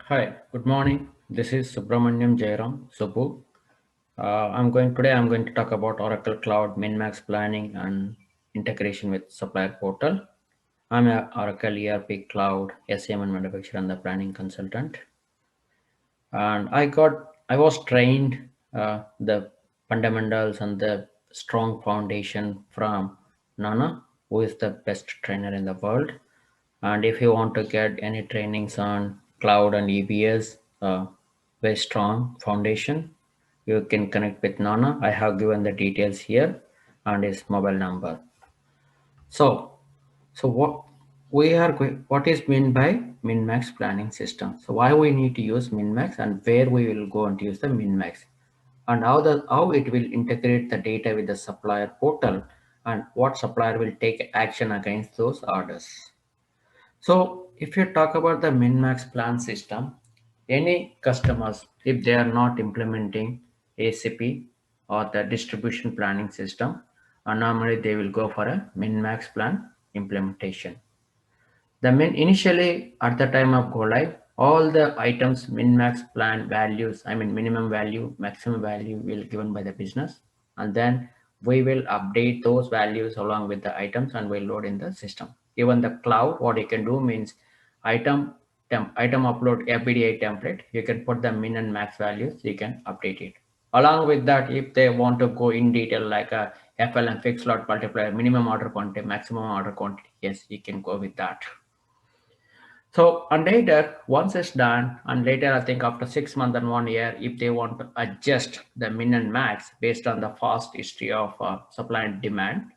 Hi, good morning. This is Subramaniam Jairam Subbu. I'm going to talk about Oracle Cloud Min-Max planning and integration with Supplier Portal. I'm a Oracle ERP Cloud SAM and manufacturer and the planning consultant. And I was trained the fundamentals and the strong foundation from Nana, who is the best trainer in the world. And if you want to get any trainings on cloud and EBS, very strong foundation, you can connect with Nana. I have given the details here and his mobile number. So, so what is meant by min-max planning system? So why we need to use min-max and where we will go and use the min-max, and how it will integrate the data with the supplier portal, and what supplier will take action against those orders. So if you talk about the min-max plan system, any customers, if they are not implementing ACP or the distribution planning system, normally they will go for a min-max plan implementation. The initially at the time of go live, all the items min-max plan values, I mean minimum value, maximum value will given by the business, and then we will update those values along with the items and we'll load in the system. Even the cloud, what you can do means item upload FBDI template. You can put the min and max values. You can update it. Along with that, if they want to go in detail like a FLM fixed lot multiplier, minimum order quantity, maximum order quantity, yes, you can go with that. So, and later, once it's done, and later, I think after 6 months and 1 year, if they want to adjust the min and max based on the past history of supply and demand,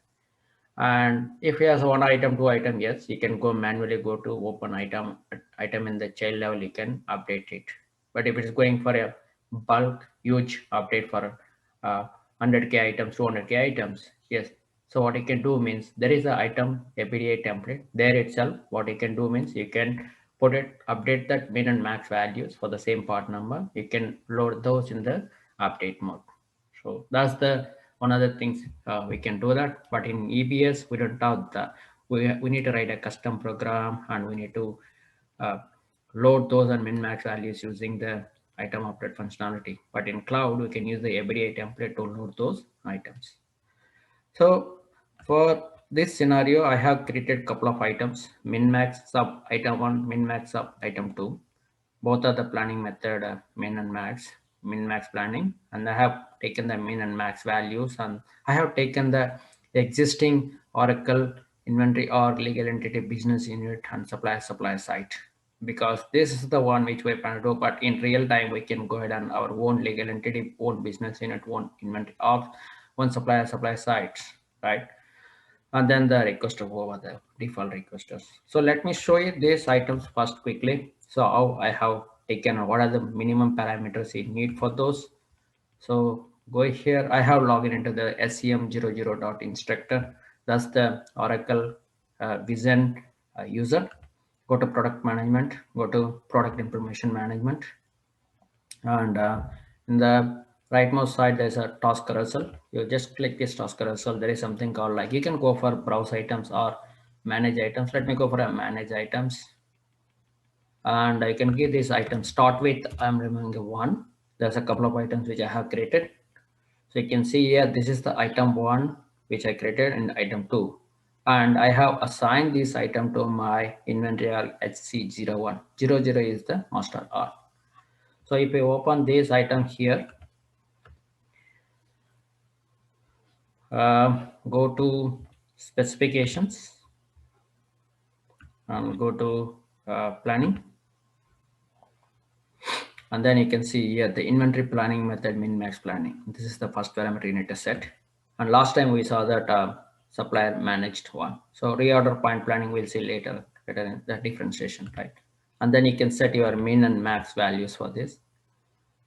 and if he has one item, two item, yes, you can go manually go to open item in the child level, you can update it. But if it's going for a bulk, huge update for 100K items, 200K items, yes. So what you can do means there is a item APDA template there itself. What you can do means you can put it, update that min and max values for the same part number. You can load those in the update mode. So that's the one of the things we can do that. But in EBS, we don't have the, we need to write a custom program and we need to uh, load those and min-max values using the item update functionality. But in cloud, we can use the everyday template to load those items. So for this scenario, I have created couple of items, min-max sub item one, min-max sub item two. Both are the planning method, min and max, min-max planning. And I have taken the min and max values, and I have taken the existing Oracle inventory or legal entity business unit and supply site, because this is the one which we're going to do. But in real time, we can go ahead and our own legal entity, own business unit, own inventory of one supply sites, right? And then the requester over the default requesters. So let me show you these items first quickly. So how I have taken, what are the minimum parameters you need for those. So go here, I have logged into the sem00.instructor. That's the Oracle Vision user. Go to product management, go to product information management, and in the rightmost side there's a task carousel. You just click this task carousel. There is something called, like, you can go for browse items or manage items. Let me go for a manage items, and I can give this item start with, I'm removing one. There's a couple of items which I have created. So you can see here, this is the item one which I created, and item two, and I have assigned this item to my inventory HC01. 00 is the master R. So if I open this item here, go to specifications and go to planning, and then you can see here the inventory planning method, min max planning. This is the first parameter you need to set, and last time we saw that supplier managed one. So reorder point planning we'll see later in the differentiation, right? And then you can set your min and max values for this.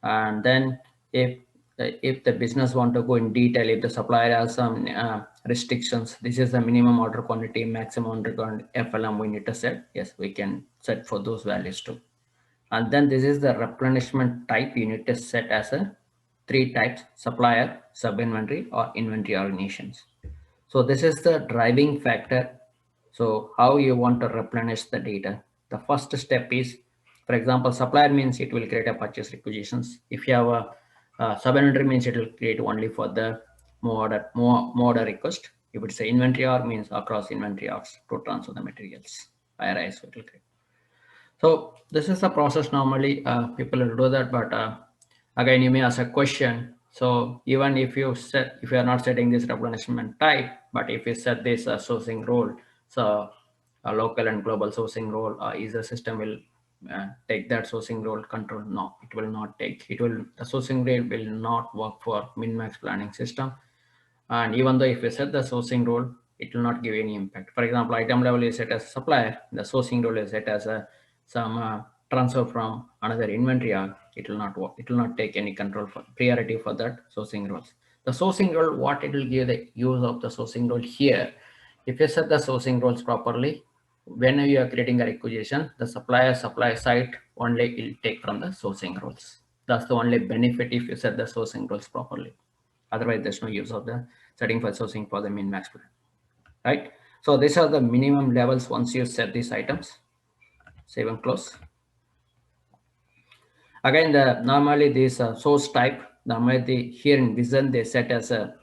And then if the business want to go in detail, if the supplier has some restrictions, this is the minimum order quantity, maximum order quantity, FLM we need to set. Yes, we can set for those values too. And then this is the replenishment type you need to set as a three types: supplier, sub inventory, or inventory organizations. So this is the driving factor. So how you want to replenish the data. The first step is For example, supplier means it will create a purchase requisitions. If you have a sub-inventory means it will create only for the more order request. If it's a inventory org means across inventory orgs to transfer the materials. IRIS will create. So this is the process normally people will do that, but again you may ask a question. So even if you are not setting this replenishment type, but if you set this sourcing role, so a local and global sourcing role, is the system will take that sourcing role control? No, it will not take. It will the sourcing role will not work for min-max planning system. And even though if you set the sourcing role, it will not give any impact. For example, item level is set as supplier, the sourcing role is set as some transfer from another inventory arc. It will not work. It will not take any control for priority for that sourcing roles. The sourcing role, what it will give the use of the sourcing role here, if you set the sourcing roles properly, when you are creating a requisition, the supply side only will take from the sourcing roles. That's the only benefit if you set the sourcing roles properly. Otherwise, there's no use of the setting for sourcing for the min-max plan, right? So these are the minimum levels once you set these items. Save and close. Again, normally this source type, normally here in Vision, they set as a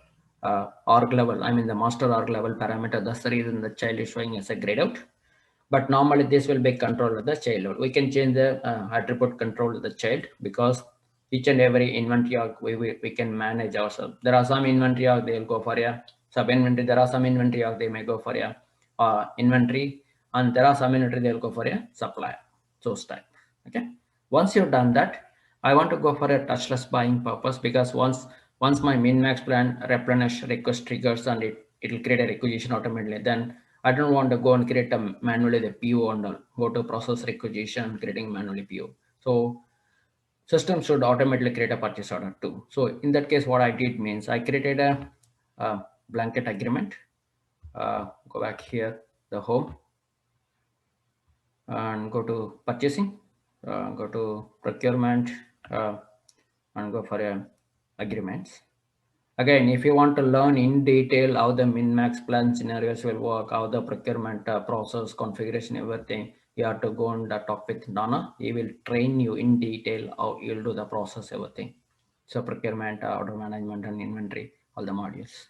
org level, I mean the master org level parameter. That's the reason the child is showing as a grayed out. But normally this will be controlled at the child level. We can change the attribute control to the child, because each and every inventory org we can manage ourselves. There are some inventory org they'll go for a sub inventory. There are some inventory org they may go for a inventory, and there are some inventory they'll go for a supplier source type. Okay. Once you've done that, I want to go for a touchless buying purpose, because once my min-max plan replenish request triggers and it will create a requisition automatically, then I don't want to go and create a manually the PO and go to process requisition, creating manually PO. So system should automatically create a purchase order too. So in that case, what I did means I created a blanket agreement. Go back here, the home, and go to purchasing, go to procurement, and go for agreements. Again, if you want to learn in detail how the min-max plan scenarios will work, how the procurement process, configuration, everything, you have to go and talk with Donna. He will train you in detail how you'll do the process, everything. So procurement, order management, and inventory, all the modules.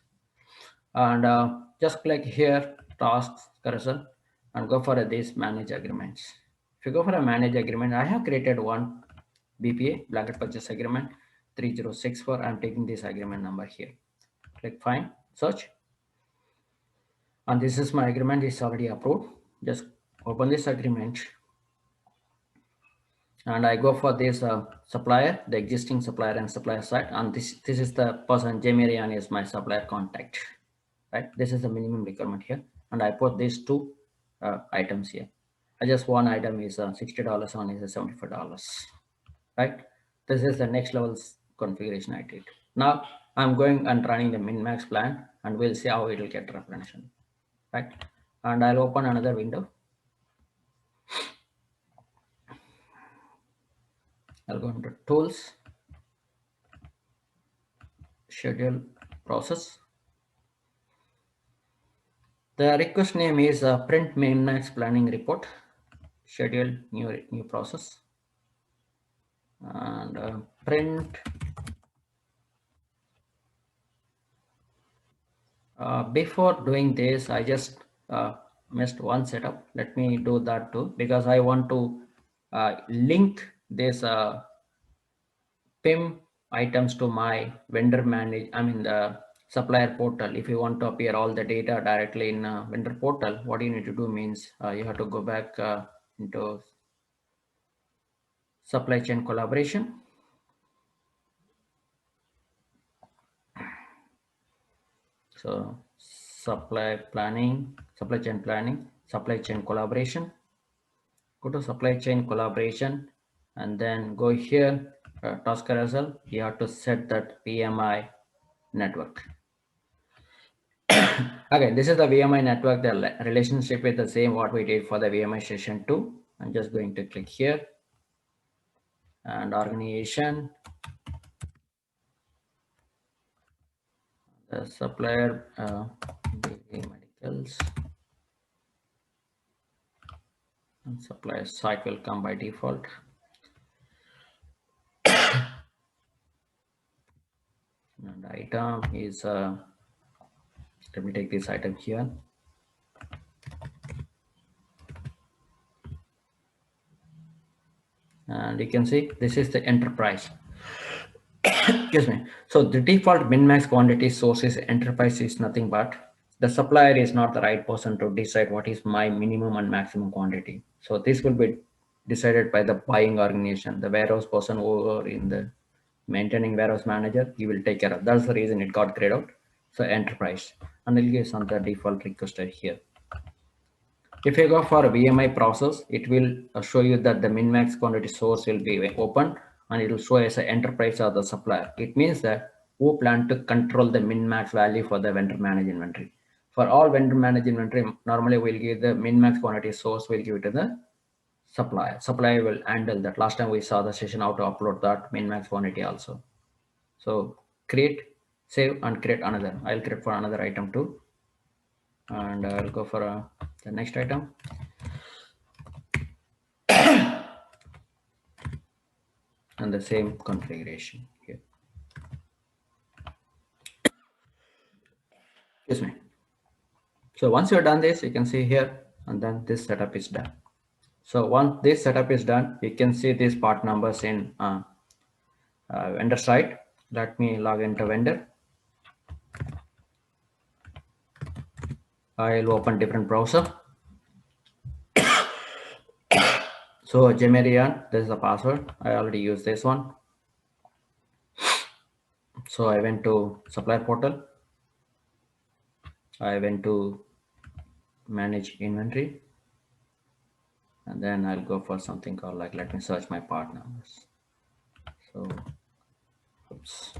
And just click here, tasks, cursor, and go for these manage agreements. If you go for a manage agreement, I have created one BPA, blanket purchase agreement 3064. I'm taking this agreement number here. Click find, search, and this is my agreement. Is already approved. Just open this agreement, and I go for this supplier, the existing supplier and supplier side, and this is the person. Jamie Ryan is my supplier contact, right? This is the minimum requirement here, and I put these two items here. I just one item is $60, one is $75, right? This is the next level's configuration I did. Now I'm going and running the min-max plan, and we'll see how it will get replenished, right? And I'll open another window. I'll go into tools, schedule process. The request name is print min-max planning report, schedule new process, and print. Before doing this, I just missed one setup. Let me do that too, because I want to link this PIM items to my vendor manage, I mean the supplier portal. If you want to appear all the data directly in vendor portal, what you need to do means you have to go back into supply chain collaboration. So supply chain planning, supply chain collaboration. Go to supply chain collaboration, and then go here, task carousel. You have to set that PMI network. Again, this is the VMI network. The relationship is the same what we did for the VMI session 2. I'm just going to click here, and organization, the supplier, BV Medicals, and supply site will come by default. And item is, let me take this item here. And you can see this is the enterprise. Excuse me. So the default min-max quantity source is enterprise is nothing but the supplier is not the right person to decide what is my minimum and maximum quantity. So this will be decided by the buying organization, the warehouse person over in the maintaining warehouse manager. He will take care of. That's the reason it got grayed out. So enterprise, and I'll give some the default requester here. If you go for a VMI process, it will show you that the min-max quantity source will be open and it will show as an enterprise or the supplier. It means that who plan to control the min-max value for the vendor managed inventory. For all vendor managed inventory, normally we'll give the min-max quantity source, we'll give it to the supplier. Supplier will handle that. Last time we saw the session how to upload that min-max quantity also. So create, save and create another. I'll create for another item too. And I'll go for the next item. And the same configuration here. Excuse me. So once you're done this, you can see here, and then this setup is done. So once this setup is done, you can see these part numbers in vendor side. Let me log into vendor. I'll open different browser. So Gemerian, this is the password. I already used this one. So I went to supplier portal. I went to manage inventory. And then I'll go for something called like, let me search my part numbers. So, oops.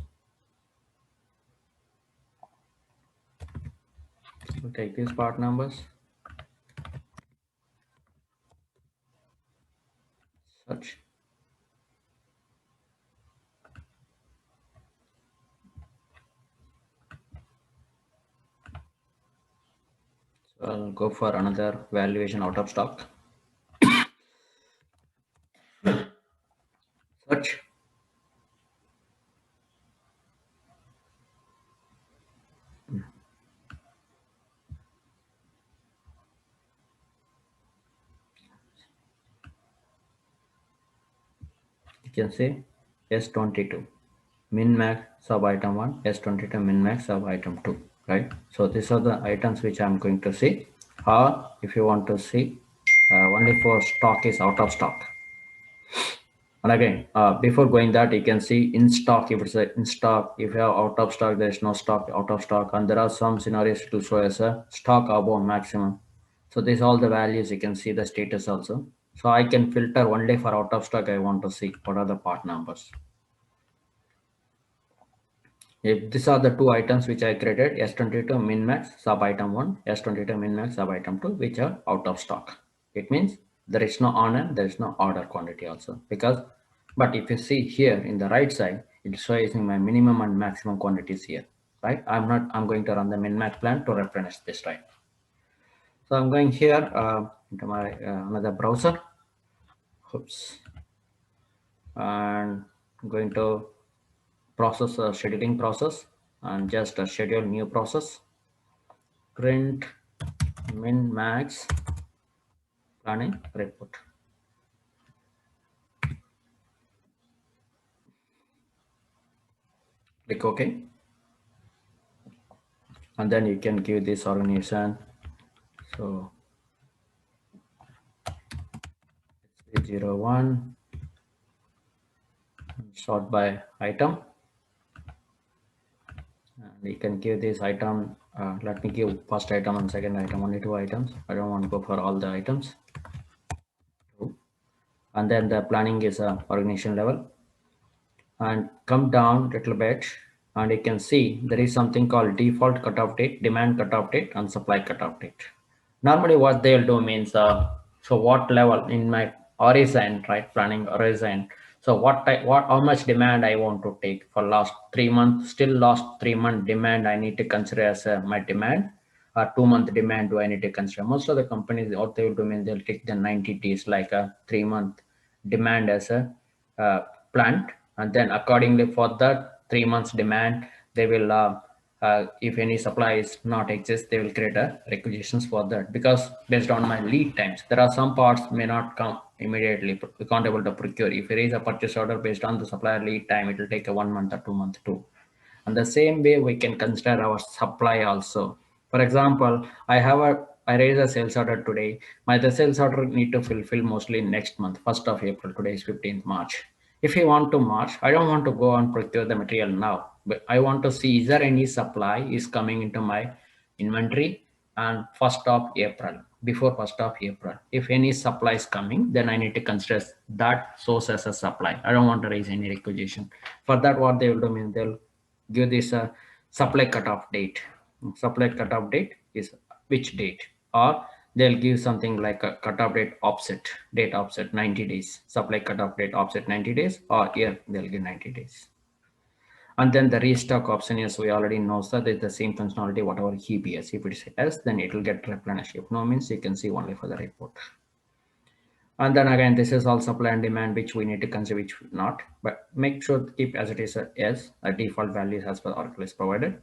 We'll take these part numbers. Search. So I'll go for another valuation out of stock. Search. You can see S22 min max sub item 1, S22 min max sub item 2, right? So these are the items which I'm going to see. Or if you want to see only for stock is out of stock. And again, before going that, you can see in stock, if it's in stock, if you have out of stock, there is no stock out of stock. And there are some scenarios to show as a stock above maximum. So these all the values, you can see the status also. So I can filter only for out of stock. I want to see what are the part numbers. If these are the two items which I created, S22 min max sub item 1, S22 min max sub item 2, which are out of stock. It means there is no on and there is no order quantity also, because but if you see here in the right side, it shows my minimum and maximum quantities here, right? I'm going to run the min max plan to replenish this, right? So I'm going here into my another browser. Oops. And I'm going to process scheduling process and just schedule new process. Print min max planning report. Click OK. And then you can give this organization. So 301 sort by item. And you can give this item. Let me give first item and second item, only two items. I don't want to go for all the items. And then the planning is a organization level. And come down a little bit, and you can see there is something called default cutoff date, demand cutoff date, and supply cutoff date. Normally what they'll do means, so what level in my horizon, right, planning horizon. So what type, how much demand I want to take for last 3 months, still last 3 month demand I need to consider as my demand. 2-month demand do I need to consider? Most of the companies, what they will do means they'll take the 90 days, like a 3-month demand as a plant, and then accordingly for that 3 months demand, they will if any supply is not exist, they will create a requisitions for that, because based on my lead times, there are some parts may not come immediately. We can't able to procure. If there is a purchase order based on the supplier lead time, it will take a 1 month or 2 months too. And the same way we can consider our supply also. For example, I raise a sales order today. The sales order need to fulfill mostly next month, 1st of April. Today is 15th March. If you want to March, I don't want to go and procure the material now, but I want to see, is there any supply is coming into my inventory and 1st of April, before 1st of April. If any supply is coming, then I need to consider that source as a supply. I don't want to raise any requisition. For that, what they will do means they'll give this a supply cutoff date. Supply cutoff date is which date, or they'll give something like a cutoff date offset, date offset 90 days, supply cutoff date offset 90 days, or here they'll give 90 days. And then the restock option is, we already know that it's the same functionality, whatever EBS. If it is yes, then it will get replenished. If no means, you can see only for the report. And then again, this is all supply and demand, which we need to consider, which not, but make sure to keep as it is a yes, a default values as per Oracle is provided.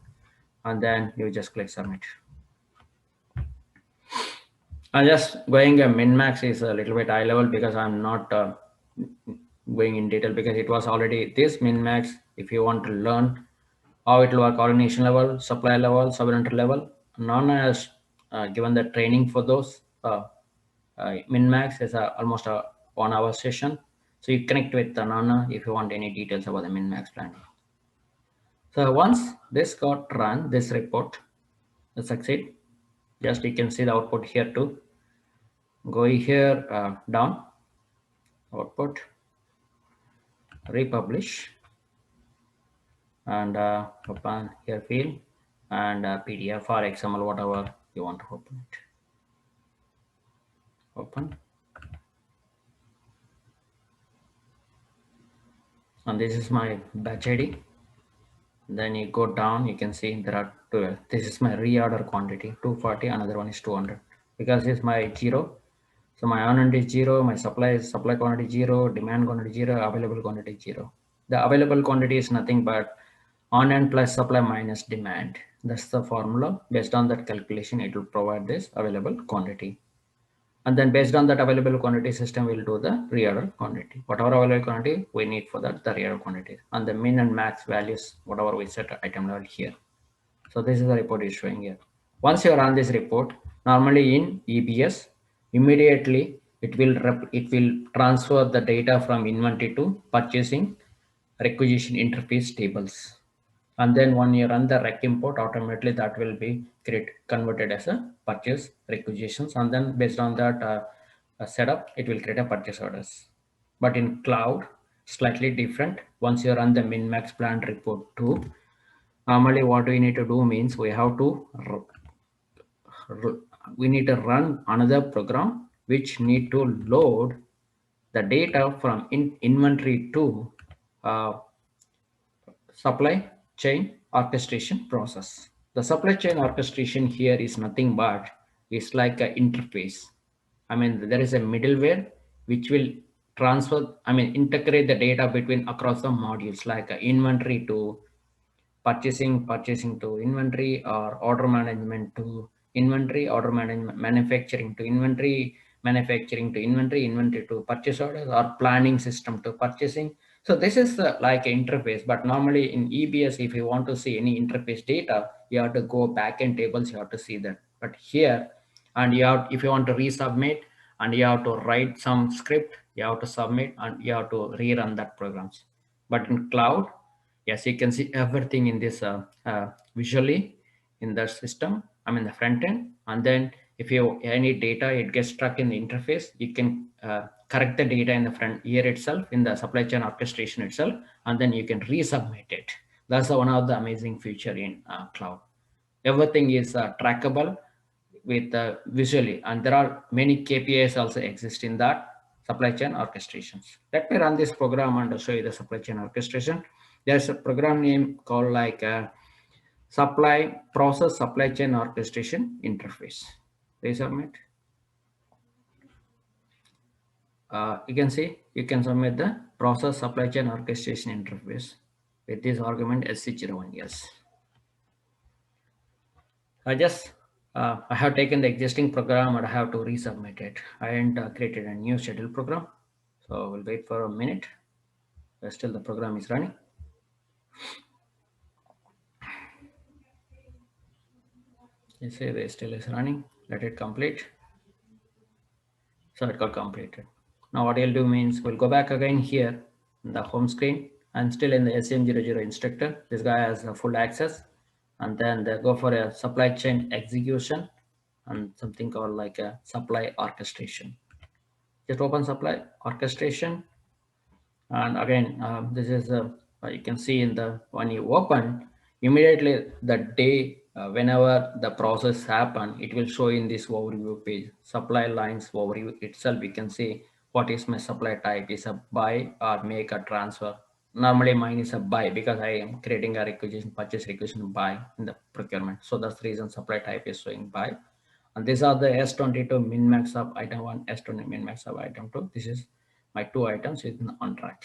And then you just click submit. And just going a min-max is a little bit high level, because I'm not going in detail, because it was already this min-max. If you want to learn how it will work, organization level, supply level, sub-vendor level, Nana has given the training for those. Min-max is almost a 1 hour session. So you connect with Nana if you want any details about the min-max planning. So once this got run, this report succeed, just you can see the output here too. Go here down, output, republish, and open here field, and PDF or XML, whatever you want to open it. Open. And this is my batch ID. Then you go down, you can see there are two. This is my reorder quantity, 240, another one is 200, because it's my 0. So my on-hand is 0, my supply quantity 0, demand quantity 0, available quantity 0. The available quantity is nothing but on-hand plus supply minus demand. That's the formula. Based on that calculation, it will provide this available quantity. And then based on that available quantity, system will do the reorder quantity. Whatever available quantity we need for that, the reorder quantity. And the min and max values, whatever we set item level here. So this is the report is showing here. Once you run this report, normally in EBS, immediately it will transfer the data from inventory to purchasing requisition interface tables. And then when you run the rec import, automatically that will be converted as a purchase requisitions. And then based on that setup, it will create a purchase orders. But in cloud, slightly different. Once you run the min-max plan report too, normally what we need to do means we need to run another program which need to load the data from inventory to supply chain orchestration process. The supply chain orchestration here is nothing but it's like an interface. I mean, there is a middleware which will integrate the data between across the modules, like inventory to purchasing to inventory, or order management to inventory, order management, manufacturing to inventory, manufacturing to inventory to purchase orders, or planning system to purchasing. So this is like an interface, but normally in EBS, if you want to see any interface data, you have to go backend tables, you have to see that. But here, and if you want to resubmit, and you have to write some script, you have to submit, and you have to rerun that programs. But in cloud, yes, you can see everything in this visually in the system, the front end. And then if you any data, it gets stuck in the interface, you can correct the data in the front here itself, in the supply chain orchestration itself, and then you can resubmit it. That's one of the amazing feature in cloud. Everything is trackable with visually, and there are many KPIs also exist in that supply chain orchestrations. Let me run this program and show you the supply chain orchestration. There's a program name called like process supply chain orchestration interface. Resubmit. You can see you can submit the process supply chain orchestration interface with this argument SC01. Yes. I have taken the existing program and I have to resubmit it. I haven't created a new schedule program. So we'll wait for a minute. Still the program is running. You see it still is running. Let it complete. So it got completed. Now what you'll do means we'll go back again here in the home screen. I'm still in the SM00 instructor. This guy has a full access. And then they go for a supply chain execution and something called like a supply orchestration. Just open supply orchestration. And again, this is you can see in the when you open immediately the day whenever the process happen, it will show in this overview page. Supply lines overview itself. You can see what is my supply type, is a buy or make a transfer. Normally mine is a buy because I am creating a requisition, purchase requisition buy in the procurement. So that's the reason supply type is showing buy. And these are the S22 min max of item 1, S20 min max of item 2. This is my 2 items is on track.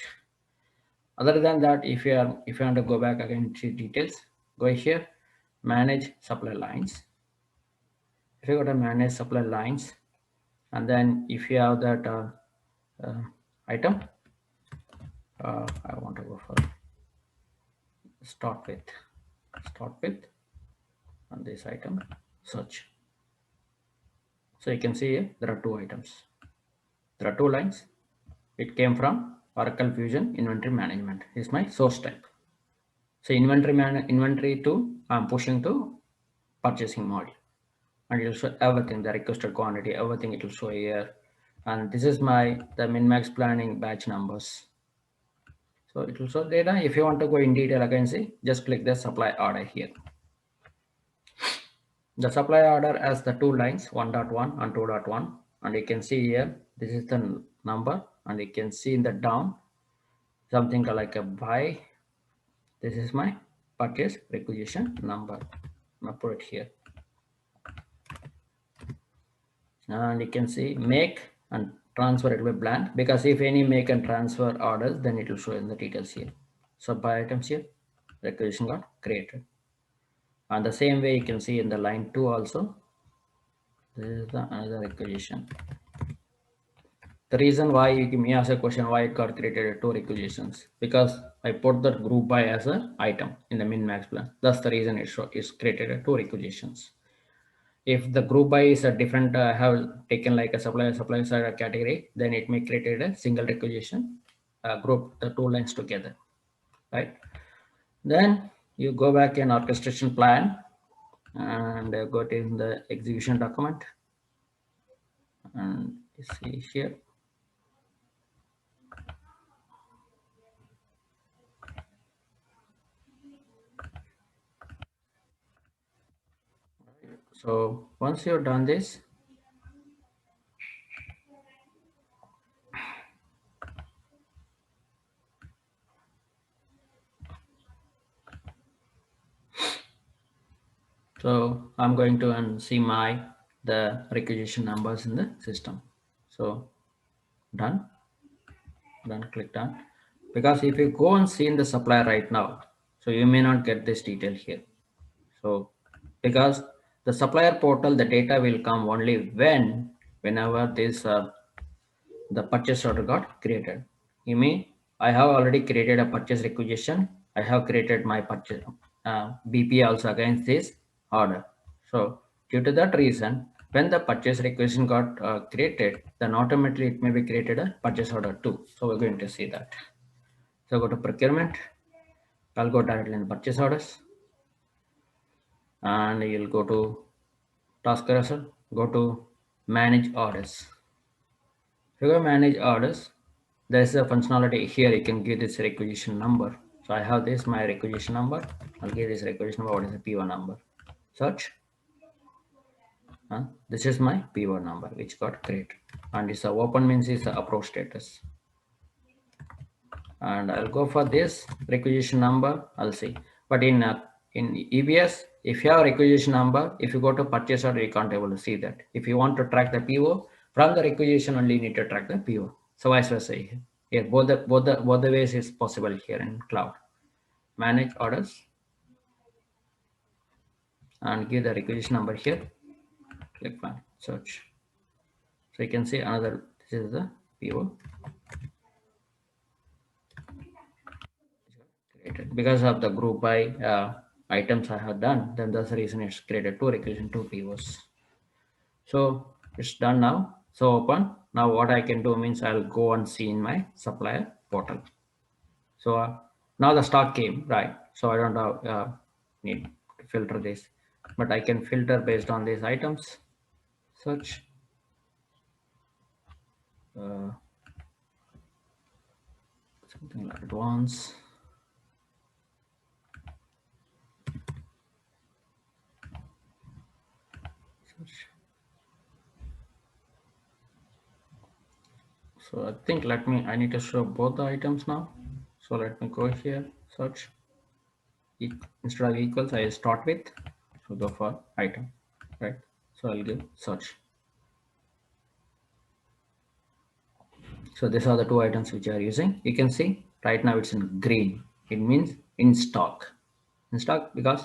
Other than that, if you want to go back again to details, go here, manage supply lines. If you go to manage supply lines, and then if you have that item, I want to go for start with, and this item, search. So you can see here, there are 2 items. There are 2 lines. It came from Oracle Fusion Inventory Management. Is my source type. So inventory to I'm pushing to purchasing module, and it will show everything, the requested quantity, everything it will show here. And this is the min-max planning batch numbers. So it will show data. If you want to go in detail again, see, just click the supply order here. The supply order has the 2 lines, 1.1 and 2.1, and you can see here, this is the number, and you can see in the down something like a buy. This is my purchase requisition number. I'll put it here. And you can see make and transfer, it will be blank, because if any make and transfer orders, then it will show in the details here. So by items here, requisition got created. And the same way you can see in the line 2 also. This is the another requisition. The reason why you may ask a question why it got created 2 requisitions, because I put that group by as an item in the min max plan. That's the reason is created 2 requisitions. If the group by is a different, have taken like a supply side category, then it may create a single requisition, group the 2 lines together, right? Then you go back in orchestration plan and go to the execution document, and you see here. So once you've done this, so I'm going to see the requisition numbers in the system. So done, click done. Because if you go and see in the supply right now, so you may not get this detail here. So because the supplier portal, the data will come only whenever this the purchase order got created. You mean I have already created a purchase requisition. I have created my purchase BP also against this order. So due to that reason, when the purchase requisition got created, then automatically it may be created a purchase order too. So we're going to see that. So go to procurement. I'll go directly in purchase orders, and you'll go to task carousel, go to manage orders. If you go manage orders, there's a functionality here. You can give this requisition number. So I have this my requisition number. I'll give this requisition number. What is the P1 number? Search. This is my P1 number which got created, and it's a open means it's the approve status. And I'll go for this requisition number. I'll see, but in in EBS, if you have requisition number, if you go to purchase order, you can't able to see that. If you want to track the PO, from the requisition only you need to track the PO. So vice versa here. Here both the ways is possible here in cloud. Manage orders and give the requisition number here. Click on search. So you can see another, this is the PO created. Because of the group by items I have done, then that's the reason it's created two requisition, two POs. So it's done now. So open. Now what I can do means I'll go and see in my supplier portal. So now the stock came, right? So I don't have, need to filter this, but I can filter based on these items. Search. Something like advance. Search. So I think I need to show both the items now. So let me go here, search. Instead of equals, I start with, so go for item, right? So I'll give search. So these are the two items which you are using. You can see right now it's in green. It means in stock. In stock because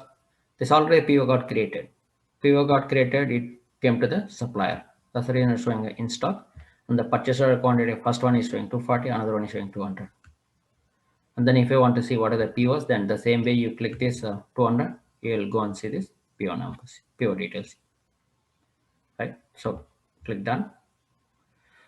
this already PO got created. PO got created, it came to the supplier. That's the reason it's showing in stock. And the purchase order quantity, first one is showing 240, another one is showing 200. And then if you want to see what are the POs, then the same way you click this 200, you will go and see this PO numbers, PO details, right? So click done.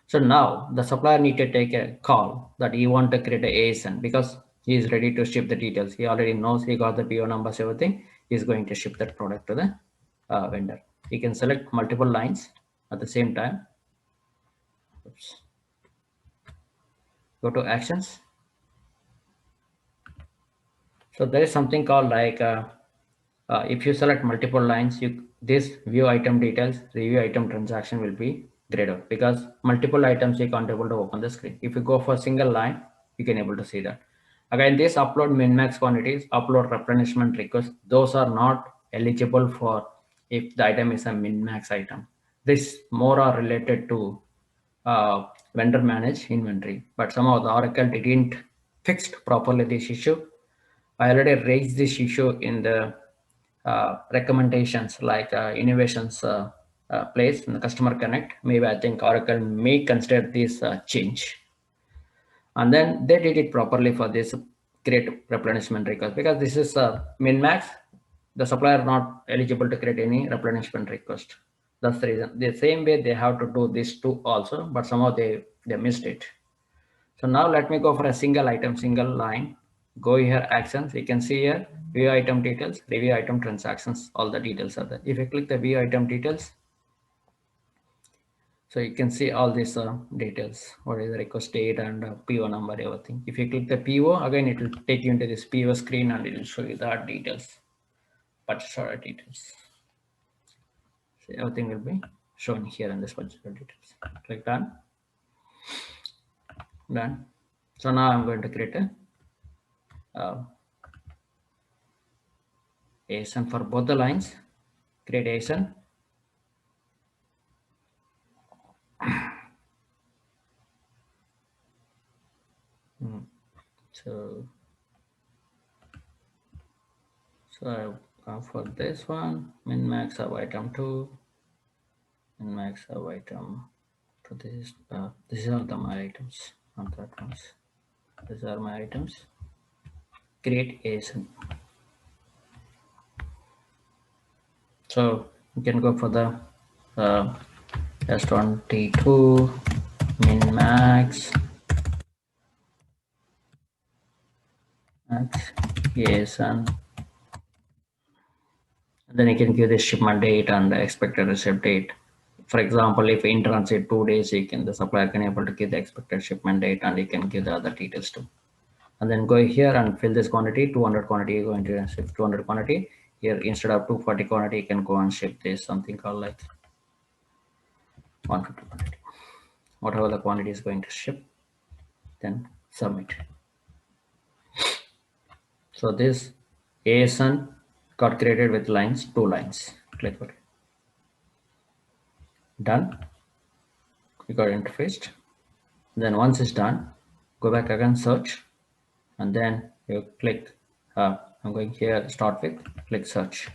So now the supplier need to take a call that he want to create a ASN because he is ready to ship the details. He already knows he got the PO numbers, everything. He's going to ship that product to the vendor. He can select multiple lines at the same time. Oops. Go to actions. So there is something called like if you select multiple lines, this view item details, review item transaction will be grayed out because multiple items you can't able to open the screen. If you go for a single line, you can able to see that. Again, this upload min max quantities, upload replenishment request, those are not eligible for if the item is a min max item. This more are related to vendor manage inventory, but somehow the Oracle didn't fixed properly this issue. I already raised this issue in the recommendations like innovations place in the customer connect. Maybe I think Oracle may consider this change. And then they did it properly for this create replenishment request because this is min max. The supplier not eligible to create any replenishment request. That's the reason. The same way they have to do this too also, but somehow they missed it. So now let me go for a single item, single line. Go here, actions. You can see here, view item details, review item transactions, all the details are there. If you click the view item details, so you can see all these details, what is the request date and PO number, everything. If you click the PO, again, it will take you into this PO screen and it will show you the details, purchase order details. So everything will be shown here in this purchase order details. Click done. Done. So now I'm going to create a ASN for both the lines. Create ASN. So for this one, min max of item 2, min max of item. So these are my items, not that ones. These are my items. Create ASN. So you can go for the S22 min max ASN. And then you can give the shipment date and the expected receipt date. For example, if in transit 2 days, the supplier can able to give the expected shipment date and you can give the other details too. And then go here and fill this quantity, 200 quantity, you're going to ship 200 quantity. Here, instead of 240 quantity, you can go and ship this, something called like 150 quantity. Whatever the quantity is going to ship, then submit. So this ASN got created with lines, 2 lines. Click OK. Done. You got interfaced. Then once it's done, go back again, search, and then you click. I'm going here, start with, click search.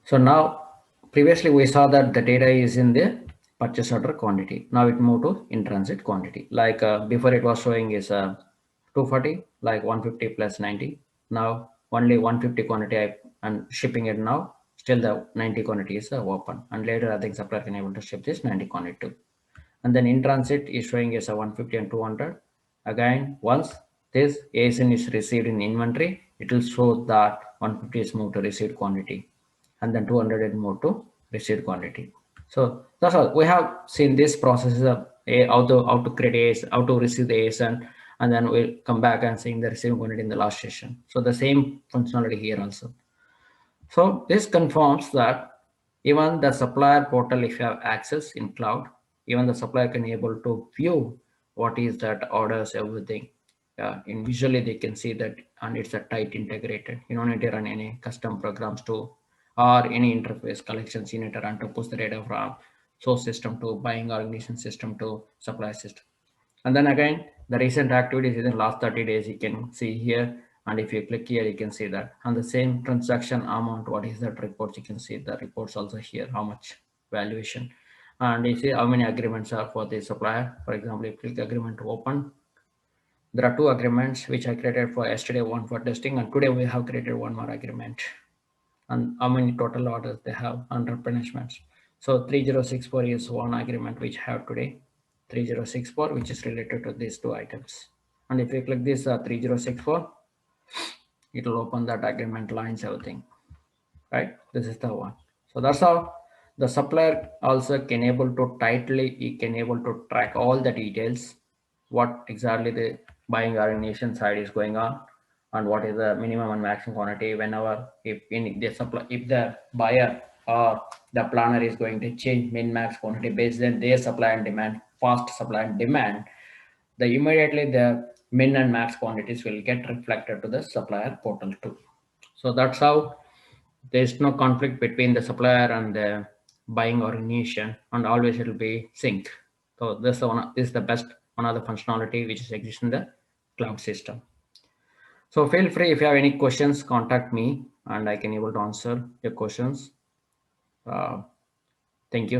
So now, previously we saw that the data is in the purchase order quantity. Now it moved to in transit quantity. Like before it was showing is 240, like 150 plus 90. Now only 150 quantity I'm shipping it now. Still the 90 quantity is open. And later I think supplier can able to ship this 90 quantity too. And then in transit is showing as a 150 and 200. Again, once this ASN is received in inventory, it will show that 150 is moved to received quantity, and then 200 is moved to received quantity. So that's all. We have seen this process of how to create AS, how to receive the ASN, and then we'll come back and seeing the received quantity in the last session. So the same functionality here also. So this confirms that even the supplier portal, if you have access in cloud, even the supplier can able to view what is that orders, everything. And visually they can see that, and it's a tight integrated. You don't need to run any custom programs to or any interface collections. You need to run to push the data from source system to buying organization system to supply system. And then again, the recent activities in the last 30 days, you can see here. And if you click here, you can see that. And the same transaction amount, what is that reports, you can see the reports also here, how much valuation. And you see how many agreements are for the supplier. For example, if you click agreement to open, there are 2 agreements which I created for yesterday, one for testing, and today we have created 1 more agreement. And how many total orders they have under replenishments. So 3064 is one agreement which I have today. 3064, which is related to these 2 items. And if you click this 3064, it will open that agreement lines, everything. Right? This is the one. So that's how the supplier also can able to tightly, he can able to track all the details, what exactly the buying organization side is going on, and what is the minimum and maximum quantity whenever if the buyer or the planner is going to change min max quantity based on their supply and demand, fast supply and demand, the immediately the min and max quantities will get reflected to the supplier portal too. So that's how there's no conflict between the supplier and the buying organization, and always it will be sync. So this is the best one of the functionality which is exists in the cloud system. So feel free, if you have any questions, contact me and I can able to answer your questions. Thank you.